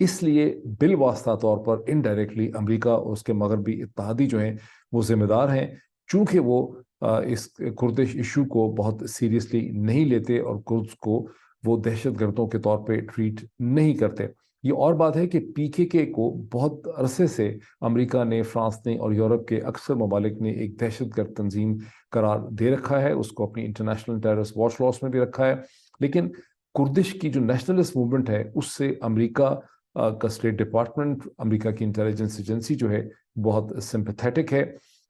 اس لیے بالواسطہ طور پر انڈائریکٹلی امریکہ اور اس کے مغربی اتحادی جو ہیں وہ ذمہ دار ہیں، چونکہ وہ اس کردش ایشو کو بہت سیریسلی نہیں لیتے اور کردز کو وہ دہشت گردوں کے طور پہ ٹریٹ نہیں کرتے۔ یہ اور بات ہے کہ PKK کو بہت عرصے سے امریکہ نے، فرانس نے اور یورپ کے اکثر ممالک نے ایک دہشت گرد تنظیم قرار دے رکھا ہے، اس کو اپنی انٹرنیشنل ٹیررسٹ واچ لسٹ میں بھی رکھا ہے، لیکن کردش کی جو نیشنلسٹ موومنٹ ہے اس سے امریکہ کا اسٹیٹ ڈپارٹمنٹ، امریکہ کی انٹیلیجنس ایجنسی جو ہے بہت سمپیتھیٹک ہے۔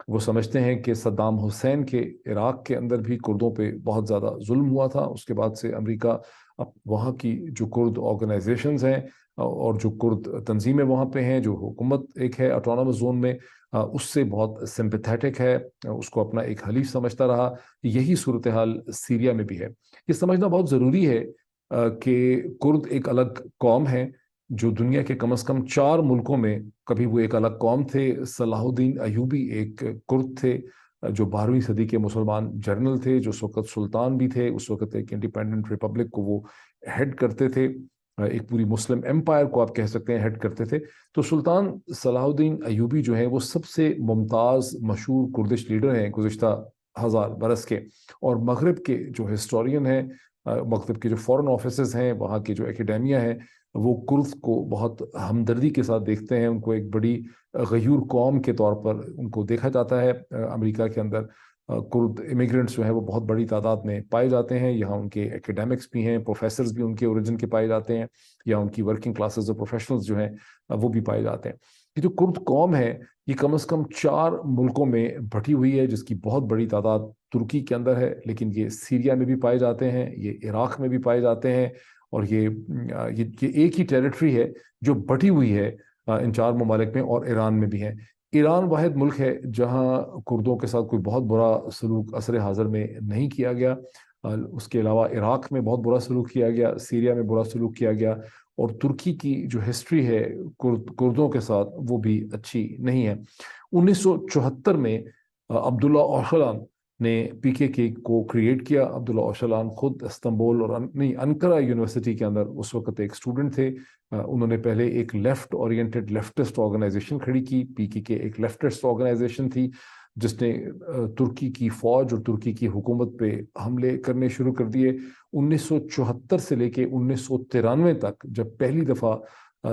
وہ سمجھتے ہیں کہ صدام حسین کے عراق کے اندر بھی کردوں پہ بہت زیادہ ظلم ہوا تھا، اس کے بعد سے امریکہ اب وہاں کی جو کرد آرگنائزیشنز ہیں اور جو کرد تنظیمیں وہاں پہ ہیں، جو حکومت ایک ہے آٹونومس زون میں، اس سے بہت سمپیتھیٹک ہے، اس کو اپنا ایک حلیف سمجھتا رہا۔ یہی صورتحال سیریا میں بھی ہے۔ یہ سمجھنا بہت ضروری ہے کہ کرد ایک الگ قوم ہے جو دنیا کے کم از کم 4 ملکوں میں کبھی وہ ایک الگ قوم تھے۔ صلاح الدین ایوبی ایک کرد تھے جو 12ویں صدی کے مسلمان جرنل تھے، جو اس وقت سلطان بھی تھے، اس وقت ایک انڈیپینڈنٹ ریپبلک کو وہ ہیڈ کرتے تھے، ایک پوری مسلم ایمپائر کو آپ کہہ سکتے ہیں ہیڈ کرتے تھے۔ تو سلطان صلاح الدین ایوبی جو ہیں وہ سب سے ممتاز مشہور کردش لیڈر ہیں گزشتہ 1000 برس کے، اور مغرب کے جو ہسٹورین ہیں، مغرب کے جو فورن آفیسز ہیں، وہاں کے جو اکیڈیمیا ہیں، وہ کرد کو بہت ہمدردی کے ساتھ دیکھتے ہیں، ان کو ایک بڑی غیور قوم کے طور پر ان کو دیکھا جاتا ہے۔ امریکہ کے اندر کرد امیگرنٹس جو ہیں وہ بہت بڑی تعداد میں پائے جاتے ہیں، یہاں ان کے ایکیڈیمکس بھی ہیں، پروفیسرز بھی ان کے اوریجن کے پائے جاتے ہیں، یا ان کی ورکنگ کلاسز اور پروفیشنلز جو ہیں وہ بھی پائے جاتے ہیں۔ یہ جو کرد قوم ہے یہ کم از کم 4 ملکوں میں بٹی ہوئی ہے، جس کی بہت بڑی تعداد ترکی کے اندر ہے، لیکن یہ سیریا میں بھی پائے جاتے ہیں، یہ عراق میں بھی پائے جاتے ہیں، اور یہ ایک ہی ٹیریٹری ہے جو بٹی ہوئی ہے ان 4 ممالک میں، اور ایران میں بھی ہے۔ ایران واحد ملک ہے جہاں کردوں کے ساتھ کوئی بہت برا سلوک عصر حاضر میں نہیں کیا گیا۔ اس کے علاوہ عراق میں بہت برا سلوک کیا گیا، سیریا میں برا سلوک کیا گیا، اور ترکی کی جو ہسٹری ہے کردوں کے ساتھ وہ بھی اچھی نہیں ہے۔ 1974 میں عبداللہ اوشلان نے PKK کو کریٹ کیا۔ عبداللہ اوشلان خود استنبول اور انقرہ یونیورسٹی کے اندر اس وقت ایک اسٹوڈنٹ تھے۔ انہوں نے پہلے ایک لیفٹ اورینٹڈ لیفٹسٹ آرگنائزیشن کھڑی کی۔ PKK ایک لیفٹسٹ آرگنائزیشن تھی جس نے ترکی کی فوج اور ترکی کی حکومت پہ حملے کرنے شروع کر دیے۔ 1974 سے لے کے 1993 تک، جب پہلی دفعہ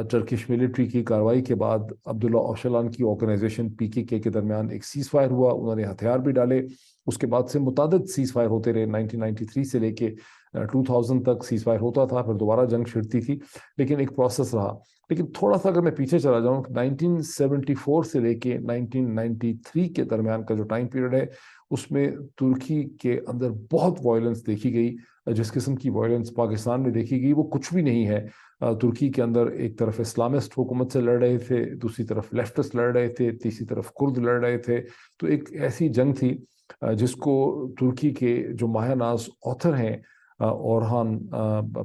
ٹرکش ملٹری کی کارروائی کے بعد عبداللہ اوشلان کی آرگنائزیشن PKK کے درمیان ایک سیز فائر ہوا، انہوں نے ہتھیار بھی ڈالے۔ اس کے بعد سے متعدد سیز فائر ہوتے رہے، 1993 سے لے کے 2000 تک سیز فائر ہوتا تھا، پھر دوبارہ جنگ چھڑتی تھی، لیکن ایک پروسیس رہا۔ لیکن تھوڑا سا اگر میں پیچھے چلا جاؤں، 1974 سے لے کے 1993 کے درمیان کا جو ٹائم پیریڈ ہے، اس میں ترکی کے اندر بہت وائلنس دیکھی گئی۔ جس قسم کی وائلنس پاکستان میں دیکھی گئی وہ کچھ بھی نہیں ہے۔ ترکی کے اندر ایک طرف اسلامسٹ حکومت سے لڑ رہے تھے، دوسری طرف لیفٹسٹ لڑ رہے تھے، تیسری طرف کرد لڑ رہے تھے۔ تو ایک ایسی جنگ تھی جس کو ترکی کے جو ماہر ناز آتھر ہیں، اورہان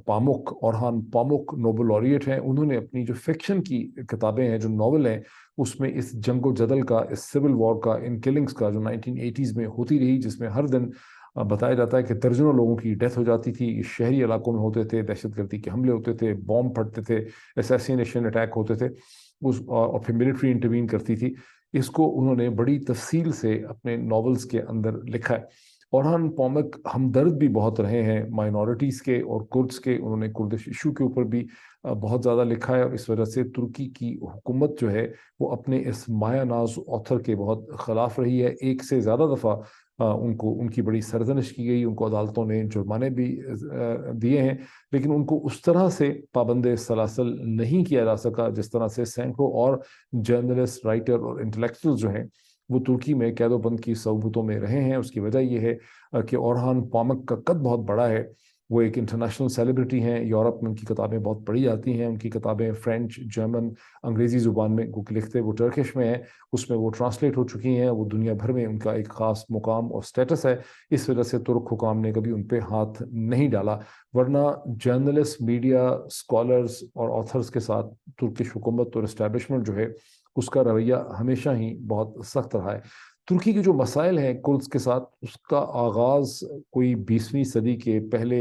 پاموک نوبل laureate ہیں، انہوں نے اپنی جو فکشن کی کتابیں ہیں، جو ناول ہیں، اس میں اس جنگ و جدل کا، اس سول وار کا، ان کلنگز کا جو 1980s میں ہوتی رہی، جس میں ہر دن بتایا جاتا ہے کہ درجنوں لوگوں کی ڈیتھ ہو جاتی تھی، شہری علاقوں میں ہوتے تھے، دہشت گردی کے حملے ہوتے تھے، بام پھٹتے تھے، اسیسینیشن اٹیک ہوتے تھے، اور پھر ملٹری انٹروین کرتی تھی۔ اس کو انہوں نے بڑی تفصیل سے اپنے ناولز کے اندر لکھا ہے۔ اورہان پامک ہمدرد بھی بہت رہے ہیں مائنورٹیز کے اور کردز کے، انہوں نے کردش ایشو کے اوپر بھی بہت زیادہ لکھا ہے، اور اس وجہ سے ترکی کی حکومت جو ہے وہ اپنے اس مایہ ناز آتھر کے بہت خلاف رہی ہے۔ ایک سے زیادہ دفعہ ان کی بڑی سرزنش کی گئی، ان کو عدالتوں نے جرمانے بھی دیے ہیں، لیکن ان کو اس طرح سے پابند سلاسل نہیں کیا جا سکا جس طرح سے سینکڑوں اور جرنلسٹ، رائٹر اور انٹلیکچوئل جو ہیں وہ ترکی میں قید و بند کی صحبتوں میں رہے ہیں۔ اس کی وجہ یہ ہے کہ اورہان پامک کا قد بہت بڑا ہے، وہ ایک انٹرنیشنل سیلیبریٹی ہیں، یورپ میں ان کی کتابیں بہت پڑھی جاتی ہیں، ان کی کتابیں فرینچ، جرمن، انگریزی زبان میں لکھتے وہ ٹرکش میں ہیں، اس میں وہ ٹرانسلیٹ ہو چکی ہیں، وہ دنیا بھر میں ان کا ایک خاص مقام اور سٹیٹس ہے۔ اس وجہ سے ترک حکام نے کبھی ان پہ ہاتھ نہیں ڈالا، ورنہ جرنلسٹ، میڈیا، اسکالرز اور آتھرز کے ساتھ ترکش حکومت اور اسٹیبلشمنٹ جو ہے اس کا رویہ ہمیشہ ہی بہت سخت رہا ہے۔ ترکی کے جو مسائل ہیں کردز کے ساتھ، اس کا آغاز کوئی 20ویں صدی کے پہلے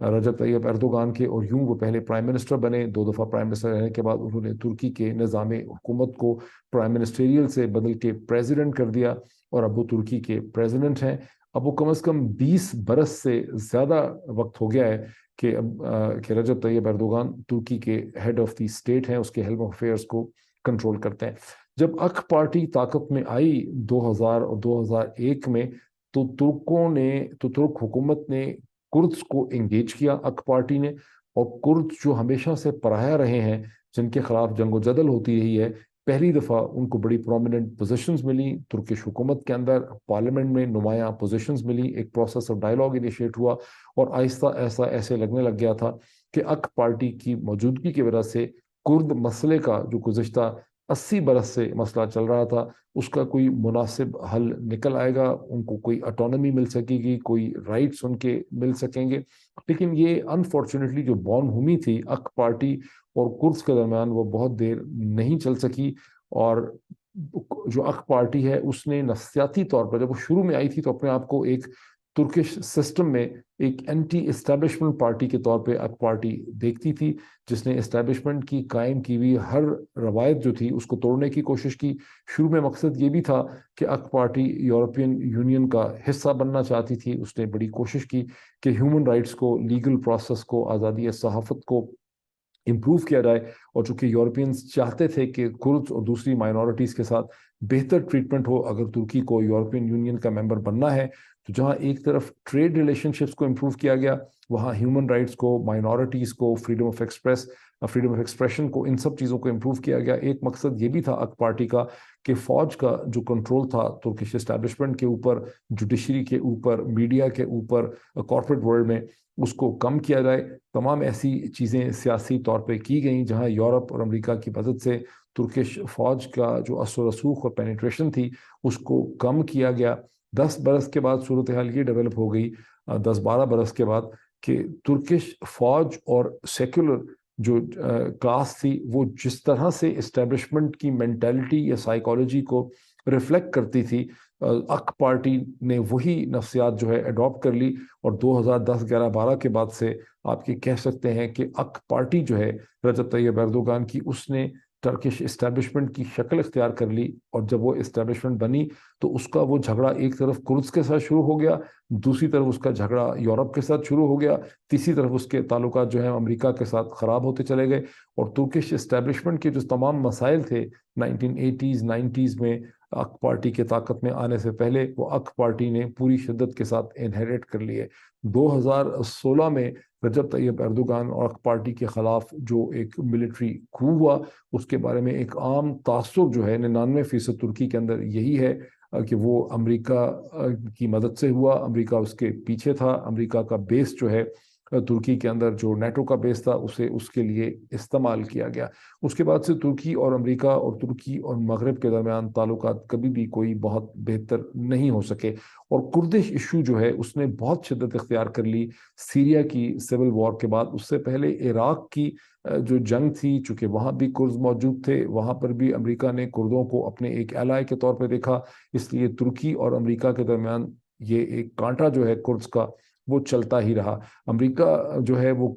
رجب طیب اردوغان کے، اور یوں وہ پہلے پرائم منسٹر بنے، 2 دفعہ پرائم منسٹر رہنے کے بعد انہوں نے ترکی کے نظام حکومت کو پرائم منسٹریل سے بدل کے پریزیڈنٹ کر دیا، اور اب وہ ترکی کے پریزیڈنٹ ہیں۔ اب وہ کم از کم 20 برس سے زیادہ وقت ہو گیا ہے کہ رجب طیب اردوغان ترکی کے ہیڈ آف دی اسٹیٹ ہیں، اس کے ہیلم آف افیئرس کو کنٹرول کرتے ہیں۔ جب اک پارٹی طاقت میں آئی 2000 اور 2001 میں، تو ترک حکومت نے کردز کو انگیج کیا اک پارٹی نے، اور کردز جو ہمیشہ سے پرایا رہے ہیں، جن کے خلاف جنگ و جدل ہوتی رہی ہے، پہلی دفعہ ان کو بڑی پرومیننٹ پوزیشنز ملی ترکش حکومت کے اندر، پارلیمنٹ میں نمایاں پوزیشنز ملی، ایک پروسیس آف ڈائلاگ انیشیٹ ہوا، اور آہستہ ایسے لگنے لگ گیا تھا کہ اک پارٹی کی موجودگی کی وجہ سے کرد مسئلے کا جو گزشتہ 80 برس سے مسئلہ چل رہا تھا، اس کا کوئی مناسب حل نکل آئے گا، ان کو کوئی اٹانومی مل سکے گی، کوئی رائٹس ان کے مل سکیں گے۔ لیکن یہ انفارچونیٹلی جو بون ہومی تھی اک پارٹی اور کردز کے درمیان، وہ بہت دیر نہیں چل سکی، اور جو اک پارٹی ہے اس نے نفسیاتی طور پر، جب وہ شروع میں آئی تھی تو اپنے آپ کو ایک ترکش سسٹم میں ایک اینٹی اسٹیبلشمنٹ پارٹی کے طور پہ اک پارٹی دیکھتی تھی، جس نے اسٹیبلشمنٹ کی قائم کی ہوئی ہر روایت جو تھی اس کو توڑنے کی کوشش کی۔ شروع میں مقصد یہ بھی تھا کہ اک پارٹی یورپین یونین کا حصہ بننا چاہتی تھی، اس نے بڑی کوشش کی کہ ہیومن رائٹس کو، لیگل پروسیس کو، آزادی صحافت کو امپروو کیا جائے، اور چونکہ یورپینز چاہتے تھے کہ کردز اور دوسری مائنورٹیز کے ساتھ بہتر ٹریٹمنٹ ہو، اگر ترکی کو یورپین یونین کا ممبر بننا ہے تو جہاں ایک طرف ٹریڈ ریلیشن شپس کو امپروو کیا گیا، وہاں ہیومن رائٹس کو، مائنورٹیز کو، فریڈم آف ایکسپریشن کو، ان سب چیزوں کو امپروو کیا گیا۔ ایک مقصد یہ بھی تھا اک پارٹی کا کہ فوج کا جو کنٹرول تھا ترکش اسٹیبلشمنٹ کے اوپر، جوڈیشری کے اوپر، میڈیا کے اوپر، کارپوریٹ ورلڈ میں، اس کو کم کیا جائے۔ تمام ایسی چیزیں سیاسی طور پہ کی گئیں جہاں یورپ اور امریکہ کی مدد سے ترکش فوج کا جو اثر و رسوخ اور پینیٹریشن تھی اس کو کم کیا گیا۔ 10 برس کے بعد صورتحال یہ ڈیولپ ہو گئی، 10-12 برس کے بعد، کہ ترکش فوج اور سیکولر جو کلاس تھی، وہ جس طرح سے اسٹیبلشمنٹ کی مینٹیلٹی یا سائیکالوجی کو ریفلیکٹ کرتی تھی، اک پارٹی نے وہی نفسیات جو ہے اڈاپٹ کر لی، اور 2010-11-12 کے بعد سے آپ یہ کہہ سکتے ہیں کہ اک پارٹی جو ہے رجب طیب اردوغان کی، اس نے ٹرکش اسٹیبلشمنٹ کی شکل اختیار کر لی، اور جب وہ اسٹیبلشمنٹ بنی تو اس کا وہ جھگڑا ایک طرف کردز کے ساتھ شروع ہو گیا، دوسری طرف اس کا جھگڑا یورپ کے ساتھ شروع ہو گیا، تیسری طرف اس کے تعلقات جو ہیں امریکہ کے ساتھ خراب ہوتے چلے گئے، اور ترکش اسٹیبلشمنٹ کے جو تمام مسائل تھے 1980s 90s میں اک پارٹی کے طاقت میں آنے سے پہلے، وہ اک پارٹی نے پوری شدت کے ساتھ انہیریٹ کر لیے۔ 2016 میں رجب طیب اردوغان اور اک پارٹی کے خلاف جو ایک ملٹری کھو ہوا، اس کے بارے میں ایک عام تاثر جو ہے 99% ترکی کے اندر یہی ہے کہ وہ امریکہ کی مدد سے ہوا، امریکہ اس کے پیچھے تھا، امریکہ کا بیس جو ہے ترکی کے اندر، جو نیٹو کا بیس تھا، اسے اس کے لیے استعمال کیا گیا۔ اس کے بعد سے ترکی اور امریکہ اور ترکی اور مغرب کے درمیان تعلقات کبھی بھی کوئی بہت بہتر نہیں ہو سکے، اور کردش ایشو جو ہے اس نے بہت شدت اختیار کر لی سیریا کی سول وار کے بعد۔ اس سے پہلے عراق کی جو جنگ تھی، چونکہ وہاں بھی کرد موجود تھے، وہاں پر بھی امریکہ نے کردوں کو اپنے ایک ایلائی کے طور پہ دیکھا، اس لیے ترکی اور امریکہ کے درمیان یہ ایک کانٹا جو ہے کردز کا، وہ چلتا ہی رہا۔ امریکہ جو ہے وہ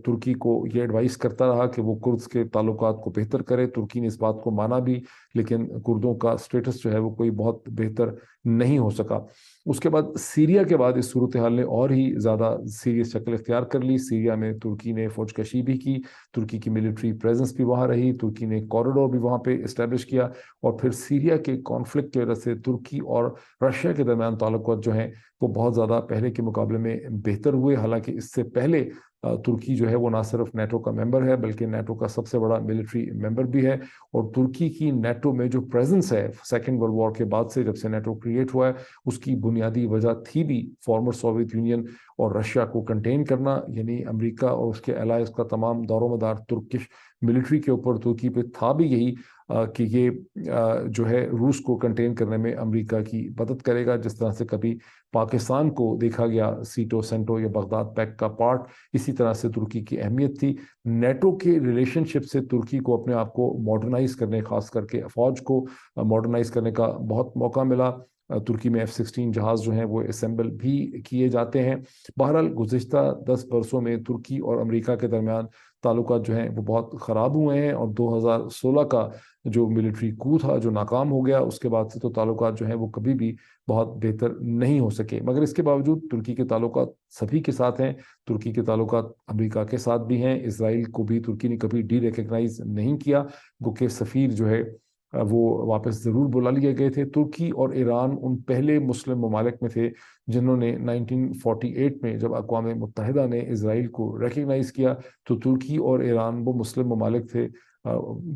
ترکی کو یہ ایڈوائز کرتا رہا کہ وہ کردز کے تعلقات کو بہتر کرے، ترکی نے اس بات کو مانا بھی، لیکن کردوں کا سٹیٹس جو ہے وہ کوئی بہت بہتر نہیں ہو سکا۔ اس کے بعد سیریا کے بعد اس صورتحال نے اور ہی زیادہ سیریس شکل اختیار کر لی۔ سیریا میں ترکی نے فوج کشی بھی کی، ترکی کی ملٹری پریزنس بھی وہاں رہی، ترکی نے کوریڈور بھی وہاں پہ اسٹیبلش کیا، اور پھر سیریا کے کانفلکٹ کی وجہ سے ترکی اور رشیا کے درمیان تعلقات جو ہیں وہ بہت زیادہ پہلے کے مقابلے میں بہتر ہوئے۔ حالانکہ اس سے پہلے ترکی جو ہے وہ نہ صرف نیٹو کا ممبر ہے بلکہ نیٹو کا سب سے بڑا ملٹری ممبر بھی ہے، اور ترکی کی نیٹو میں جو پریزنس ہے سیکنڈ ورلڈ وار کے بعد سے، جب سے نیٹو کریٹ ہوا ہے، اس کی بنیادی وجہ تھی بھی فارمر سوویت یونین اور رشیا کو کنٹین کرنا، یعنی امریکہ اور اس کے الائز کا تمام دور و مدار ترکش ملٹری کے اوپر، ترکی پہ تھا بھی یہی کہ یہ جو ہے روس کو کنٹین کرنے میں امریکہ کی مدد کرے گا، جس طرح سے کبھی پاکستان کو دیکھا گیا سیٹو سینٹو یا بغداد پیکٹ کا پارٹ، اسی طرح سے ترکی کی اہمیت تھی۔ نیٹو کے ریلیشن شپ سے ترکی کو اپنے آپ کو ماڈرنائز کرنے، خاص کر کے فوج کو ماڈرنائز کرنے کا بہت موقع ملا۔ ترکی میں F-16 جہاز جو ہیں وہ اسمبل بھی کیے جاتے ہیں۔ بہرحال گزشتہ 10 برسوں میں ترکی اور امریکہ کے درمیان تعلقات جو ہیں وہ بہت خراب ہوئے ہیں، اور 2016 کا جو ملٹری کو تھا جو ناکام ہو گیا، اس کے بعد سے تو تعلقات جو ہیں وہ کبھی بھی بہت بہتر نہیں ہو سکے۔ مگر اس کے باوجود ترکی کے تعلقات سبھی کے ساتھ ہیں، ترکی کے تعلقات امریکہ کے ساتھ بھی ہیں، اسرائیل کو بھی ترکی نے کبھی ڈی ریکگنائز نہیں کیا، گو کہ سفیر جو ہے وہ واپس ضرور بلا لیے گئے تھے۔ ترکی اور ایران ان پہلے مسلم ممالک میں تھے جنہوں نے 1948 میں جب اقوام متحدہ نے اسرائیل کو ریکگنائز کیا تو ترکی اور ایران وہ مسلم ممالک تھے،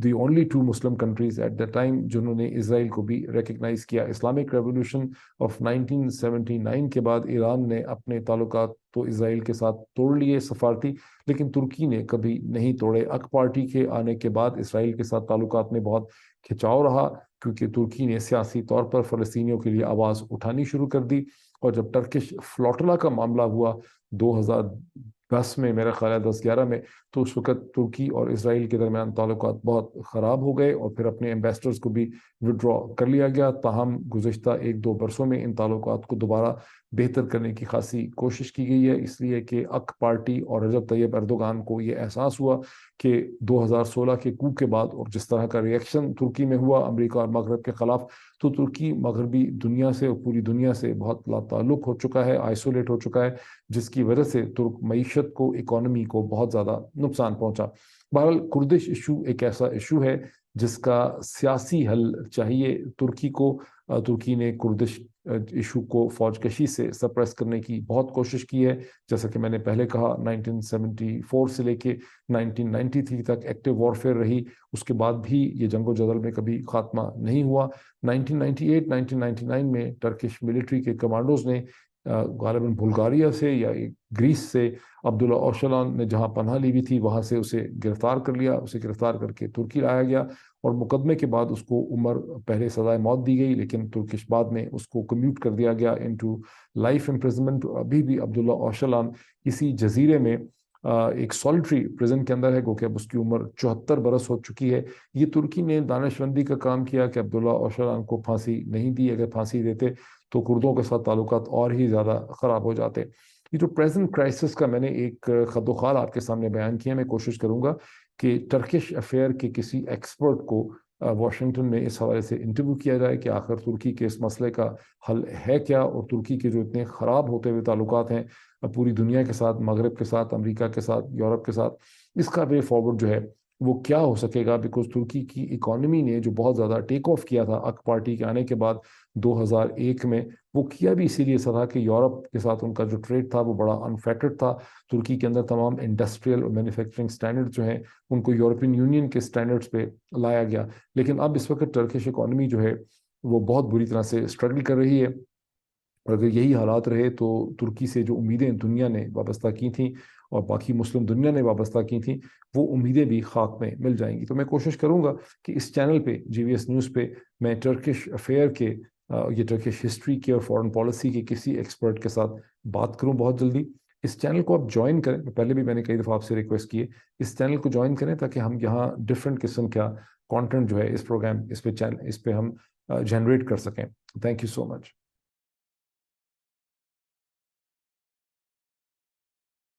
the only two Muslim countries at the time جنہوں نے اسرائیل کو بھی ریکگنائز کیا۔ اسلامک ریولوشن آف 1979 کے بعد ایران نے اپنے تعلقات تو اسرائیل کے ساتھ توڑ لیے سفارتی، لیکن ترکی نے کبھی نہیں توڑے۔ اک پارٹی کے آنے کے بعد اسرائیل کے ساتھ تعلقات میں بہت کھچاؤ رہا، کیونکہ ترکی نے سیاسی طور پر فلسطینیوں کے لیے آواز اٹھانی شروع کر دی، اور جب ٹرکش فلوٹلا کا معاملہ ہوا 2010 میں، میرا خیال ہے 10-11 میں، تو اس وقت ترکی اور اسرائیل کے درمیان تعلقات بہت خراب ہو گئے، اور پھر اپنے ایمبیسڈرز کو بھی وڈرا کر لیا گیا۔ تاہم گزشتہ 1-2 برسوں میں ان تعلقات کو دوبارہ بہتر کرنے کی خاصی کوشش کی گئی ہے، اس لیے کہ اک پارٹی اور رجب طیب اردوغان کو یہ احساس ہوا کہ 2016 کے کو کے بعد اور جس طرح کا ریئیکشن ترکی میں ہوا امریکہ اور مغرب کے خلاف، تو ترکی مغربی دنیا سے اور پوری دنیا سے بہت لا تعلق ہو چکا ہے، آئسولیٹ ہو چکا ہے، جس کی وجہ سے ترک معیشت کو، اکانومی کو بہت زیادہ نقصان پہنچا۔ بہرحال کردش ایشو ایک ایسا ایشو ہے جس کا سیاسی حل چاہیے ترکی کو۔ ترکی نے کردش ایشو کو فوج کشی سے سپریس کرنے کی بہت کوشش کی ہے، جیسا کہ میں نے پہلے کہا 1974 سے لے کے 1993 تک ایکٹیو وارفیئر رہی، اس کے بعد بھی یہ جنگ و جدل میں کبھی خاتمہ نہیں ہوا۔ 1998-1999 میں ٹرکش ملٹری کے کمانڈوز نے غالباً بلغاریہ سے یا گریس سے عبداللہ اوشلان نے جہاں پناہ لی ہوئی تھی وہاں سے اسے گرفتار کر لیا، اسے گرفتار کر کے ترکی لایا گیا، اور مقدمے کے بعد اس کو عمر پہلے سزائے موت دی گئی، لیکن ترکش بعد میں اس کو کمیوٹ کر دیا گیا انٹو لائف امپریزنمنٹ۔ ابھی بھی عبداللہ اوشلان اسی جزیرے میں ایک سولیٹری پریزن کے اندر ہے، گو کہ اب اس کی عمر 74 برس ہو چکی ہے۔ یہ ترکی نے دانشمندی کا کام کیا کہ عبداللہ اوشلان کو پھانسی نہیں دی، اگر پھانسی دیتے تو کردوں کے ساتھ تعلقات اور ہی زیادہ خراب ہو جاتے۔ یہ جو پریزنٹ کرائسس کا میں نے ایک خد و خال آپ کے سامنے بیان کیا، میں کوشش کروں گا کہ ٹرکش افیئر کے کسی ایکسپرٹ کو واشنگٹن میں اس حوالے سے انٹرویو کیا جائے کہ آخر ترکی کے اس مسئلے کا حل ہے کیا، اور ترکی کے جو اتنے خراب ہوتے ہوئے تعلقات ہیں پوری دنیا کے ساتھ، مغرب کے ساتھ، امریکہ کے ساتھ، یورپ کے ساتھ، اس کا وے فارورڈ جو ہے وہ کیا ہو سکے گا۔ بیکاز ترکی کی اکانومی نے جو بہت زیادہ ٹیک آف کیا تھا اک پارٹی کے آنے کے بعد 2001 میں، وہ کیا بھی اسی لیے تھا کہ یورپ کے ساتھ ان کا جو ٹریڈ تھا وہ بڑا انفیکٹڈ تھا۔ ترکی کے اندر تمام انڈسٹریل اور مینوفیکچرنگ سٹینڈرڈ جو ہیں ان کو یورپین یونین کے سٹینڈرڈز پہ لایا گیا، لیکن اب اس وقت ٹرکش اکانومی جو ہے وہ بہت بری طرح سے اسٹرگل کر رہی ہے، اور اگر یہی حالات رہے تو ترکی سے جو امیدیں دنیا نے وابستہ کی تھیں اور باقی مسلم دنیا نے وابستہ کی تھیں، وہ امیدیں بھی خاک میں مل جائیں گی۔ تو میں کوشش کروں گا کہ اس چینل پہ GVS نیوز پہ میں ٹرکش افیئر کے یہ ٹرکش ہسٹری کے اور فورن پالیسی کے کسی ایکسپرٹ کے ساتھ بات کروں بہت جلدی۔ اس چینل کو آپ جوائن کریں، پہلے بھی میں نے کئی دفعہ آپ سے ریکویسٹ کی ہے، اس چینل کو جوائن کریں تاکہ ہم یہاں ڈفرینٹ قسم کا کانٹینٹ جو ہے اس پروگرام اس پہ ہم جنریٹ کر سکیں۔ Thank you so much.